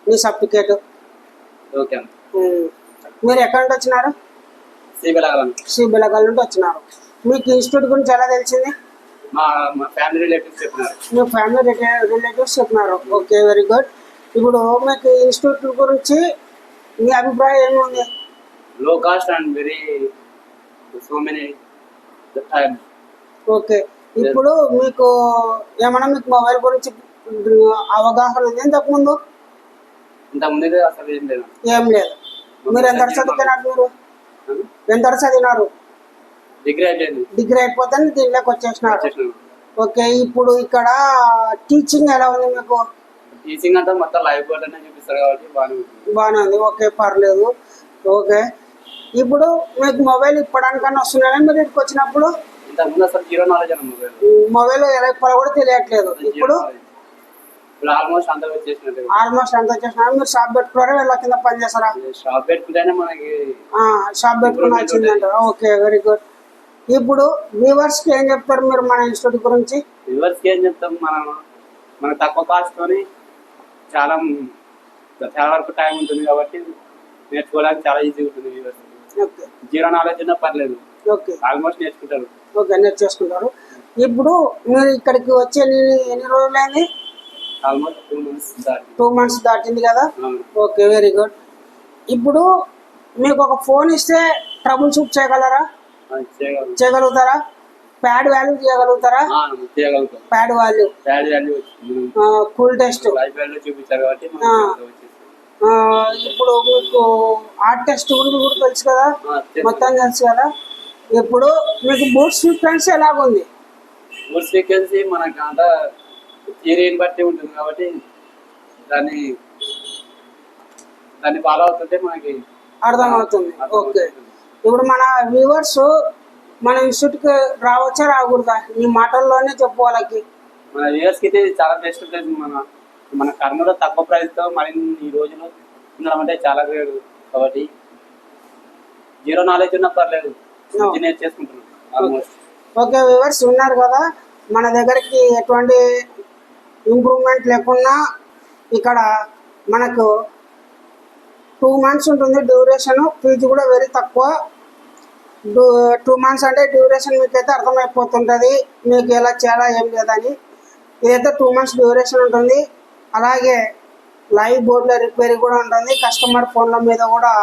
మీ certificate. Okay. మీరు ఎక్కడ నుండి వచ్చినారు? శ్రీ బెలగల్ నుండి వచ్చినారు. మీకు ఇన్స్టిట్యూట్ గురించి ఎలా తెలిసింది? మా ఫ్యామిలీ రిలేటివ్స్ చెప్పినారు. మీ ఫ్యామిలీ రిలేటివ్స్ చెప్పినారు. Okay, very good. ఇప్పుడు మీకు ఇన్స్టిట్యూట్ గురించి మీ అభిప్రాయం ఏముంది? లో cost and very so many. Okay, ఇప్పుడు మీకు ఏమన్నా మీకు మొబైల్ గురించి అవగాహన ఉంది ఇంతకుముందు? ఇంతకుముందు అసలు ఏం లేదు. ఏం లేదు. మీరు ఎంత చదువుతున్నారు? మీరు ఎంత చదివినారు? డిగ్రీ అయిపోతే దీంట్లోకి వచ్చేసినారు. ఓకే, ఇప్పుడు ఇక్కడ టీచింగ్ ఎలా ఉంది మీకు? టీచింగ్ అంతా మొత్తం లైవ్ బోర్డ్ చూపిస్తారు కాబట్టి బాగానే ఉంది. ఓకే, పర్లేదు. ఓకే, ఇప్పుడు మీకు మొబైల్ ఇప్పడానికన్నా వస్తున్నాయని మీరు ఇక్కడికి వచ్చినప్పుడు? ఇంతకుముందు అసలు జీరో నాలెడ్జ్ అన్న మొబైల్ ఎలా ఇప్పడా కూడా తెలియట్లేదు. ఇప్పుడు ఆల్మోస్ట్ అంతా వచ్చేసినట్టు. ఆల్మోస్ట్ అంతా వచ్చేసినారు. మీరు షాప్ పెట్టుకున్నారా వీళ్ళ కింద పని చేస్తారా? షాప్ పెట్టుకుంటేనే మనకి షాప్ పెట్టుకుని వచ్చింది అంటారు. Okay, very good. ఇప్పుడు వ్యూవర్స్ కి ఏం చెప్తారు మీరు మన ఇన్స్టిట్యూట్ గురించి? వ్యూవర్స్ కి ఏం చెప్తాం, మన తక్కువ కాస్ట్ తోని చాలా వరకు టైం ఉంటుంది కాబట్టి నేర్చుకోవడానికి చాలా ఈజీ ఉంటుంది. వ్యూవర్స్ జీరో నాలెడ్జ్ ఉన్నా పర్లేదు, ఓకే, ఆల్మోస్ట్ నేర్చుకుంటారు. ఓకే, నేర్చేసుకుంటారు. ఇప్పుడు మీరు ఇక్కడికి వచ్చే ఎన్ని రోజులైంది? ఆల్మోస్ట్ 2 months దాటింది కదా. Okay, very good. ఇప్పుడు మీకు ఒక ఫోన్ ఇస్తే ట్రబుల్ షూట్ చేయగలరా? చేయగలుగుతారా? ప్యాడ్ వాల్యూ చేయగలుగుతారా? ప్యాడ్ వాల్యూ, కూల్ టెస్ట్ చూపించారు కాబట్టి. ఇప్పుడు మీకు ఆర్ట్ టెస్ట్ గురించి కూడా తెలుసు కదా, మొత్తం తెలుసు కదా. ఇప్పుడు మీకు బూట్స్ ఫ్రీక్వెన్సీ ఎలాగుంది? బూట్స్ ఫ్రీక్వెన్సీ మనకు అంతా థియరీని బట్టి ఉంటుంది కాబట్టి దాన్ని ఫాలో అవుతుంటే మనకి అర్థమవుతుంది. ఓకే, ఇప్పుడు మన వ్యూవర్స్ మన ఇన్స్టిట్యూట్కి రావచ్చా రాకూడదా? ఈ మాటల్లోనే చెప్పు వాళ్ళకి. మన వ్యూవర్స్కి అయితే చాలా బెస్ట్ ప్లేస్. మన కర్నూలులో తక్కువ ప్రైస్తో మరిన్ని ఈ రోజులు ఉండడం అంటే చాలా గ్రేట్ కాబట్టి జీరో నాలెడ్జ్ ఉన్నా పర్లేదు, నేర్చేసుకుంటున్నాం ఆల్మోస్ట్. ఓకే, వ్యూవర్స్ ఉన్నారు కదా, మన దగ్గరికి ఎటువంటి ఇంప్రూవ్మెంట్ లేకున్నా ఇక్కడ మనకు 2 months ఉంటుంది డ్యూరేషన్. ఫీజు కూడా వెరీ తక్కువ. 2 months అంటే డ్యూరేషన్ మీకైతే అర్థమైపోతుంటుంది మీకు ఎలా చేయాలా ఏం లేదని. ఇదైతే 2 months డ్యూరేషన్ ఉంటుంది. అలాగే లైవ్ బోర్డులో రిపేరింగ్ కూడా ఉంటుంది. కస్టమర్ ఫోన్ల మీద కూడా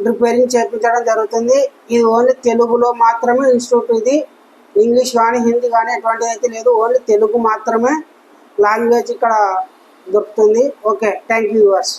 రిపేరింగ్ చేయించడం జరుగుతుంది. ఇది ఓన్లీ తెలుగులో మాత్రమే ఇన్స్టిట్యూట్. ఇది ఇంగ్లీష్ కానీ హిందీ కానీ ఎటువంటిది అయితే లేదు, ఓన్లీ తెలుగు మాత్రమే లాంగ్వేజ్ ఇక్కడ దొరుకుతుంది. Okay, thank you viewers.